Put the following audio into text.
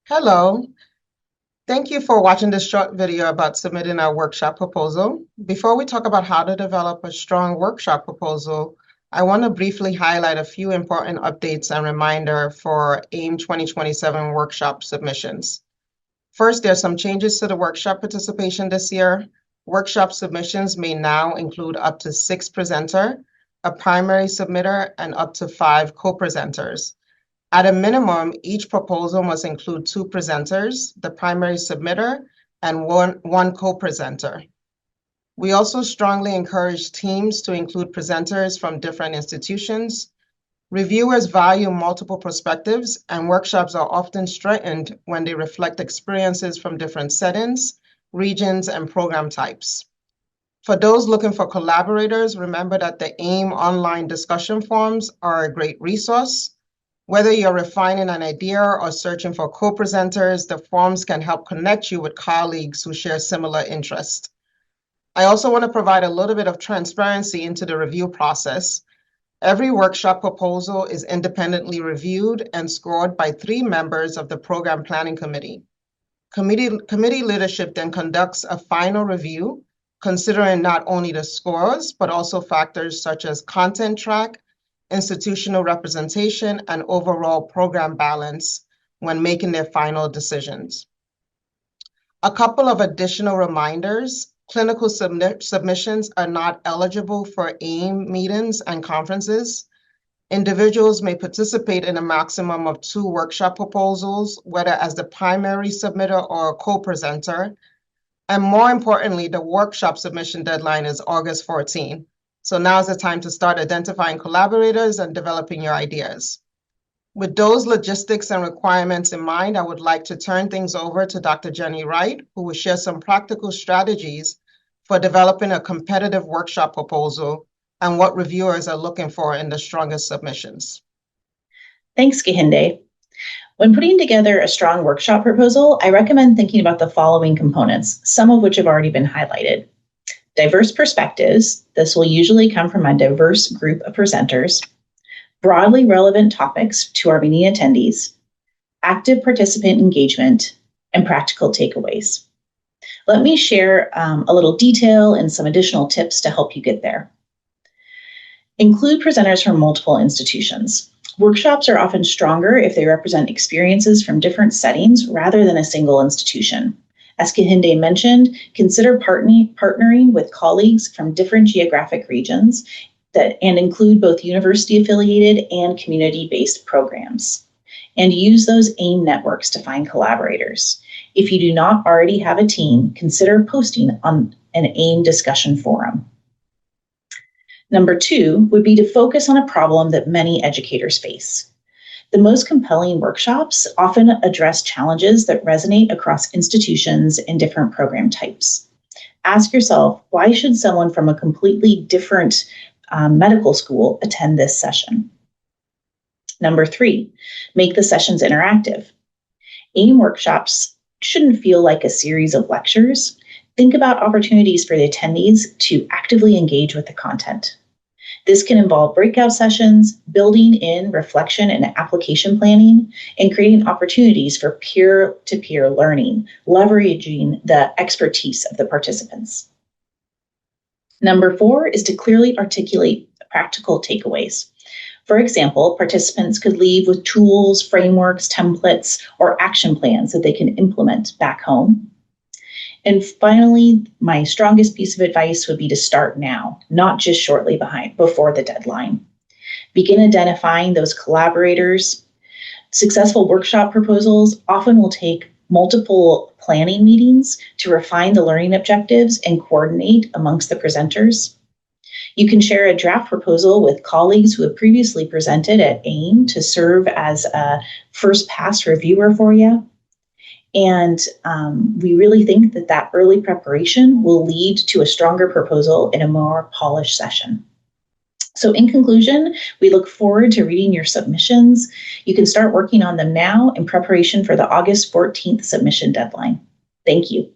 Hello, thank you for watching this short video about submitting our workshop proposal. Before we talk about how to develop a strong workshop proposal, I want to briefly highlight a few important updates and reminder for AIM 2027 workshop submissions. First, there are some changes to the workshop participation this year. Workshop submissions may now include up to 6 presenters, a primary submitter, and up to 5 co-presenters. At a minimum, each proposal must include 2 presenters, the primary submitter, and one co-presenter. We also strongly encourage teams to include presenters from different institutions. Reviewers value multiple perspectives, and workshops are often strengthened when they reflect experiences from different settings, regions, and program types. For those looking for collaborators, remember that the AIM online discussion forums are a great resource. Whether you're refining an idea or searching for co-presenters, the forums can help connect you with colleagues who share similar interests. I also want to provide a little bit of transparency into the review process. Every workshop proposal is independently reviewed and scored by 3 members of the Program Planning Committee. Committee leadership then conducts a final review, considering not only the scores, but also factors such as content track, institutional representation, and overall program balance when making their final decisions. A couple of additional reminders: clinical submissions are not eligible for AIM meetings and conferences. Individuals may participate in a maximum of 2 workshop proposals, whether as the primary submitter or a co-presenter. And more importantly, the workshop submission deadline is August 14. So now is the time to start identifying collaborators and developing your ideas. With those logistics and requirements in mind, I would like to turn things over to Dr. Jenny Wright, who will share some practical strategies for developing a competitive workshop proposal and what reviewers are looking for in the strongest submissions. Thanks, Kehinde. When putting together a strong workshop proposal, I recommend thinking about the following components, some of which have already been highlighted. Diverse perspectives. This will usually come from a diverse group of presenters. Broadly relevant topics to our meeting attendees. Active participant engagement, and practical takeaways. Let me share a little detail and some additional tips to help you get there. Include presenters from multiple institutions. Workshops are often stronger if they represent experiences from different settings rather than a single institution. As Kehinde mentioned, consider partnering with colleagues from different geographic regions and include both university-affiliated and community-based programs. And use those AIM networks to find collaborators. If you do not already have a team, consider posting on an AIM discussion forum. Number 2 would be to focus on a problem that many educators face. The most compelling workshops often address challenges that resonate across institutions and different program types. Ask yourself, why should someone from a completely different medical school attend this session? Number 3, make the sessions interactive. AIM workshops shouldn't feel like a series of lectures. Think about opportunities for the attendees to actively engage with the content. This can involve breakout sessions, building in reflection and application planning, and creating opportunities for peer-to-peer learning, leveraging the expertise of the participants. Number 4 is to clearly articulate practical takeaways. For example, participants could leave with tools, frameworks, templates, or action plans that they can implement back home. And finally, my strongest piece of advice would be to start now, not just shortly before the deadline. Begin identifying those collaborators. Successful workshop proposals often will take multiple planning meetings to refine the learning objectives and coordinate amongst the presenters. You can share a draft proposal with colleagues who have previously presented at AIM to serve as a first pass reviewer for you. And we really think that early preparation will lead to a stronger proposal in a more polished session. So in conclusion, we look forward to reading your submissions. You can start working on them now in preparation for the August 14th submission deadline. Thank you.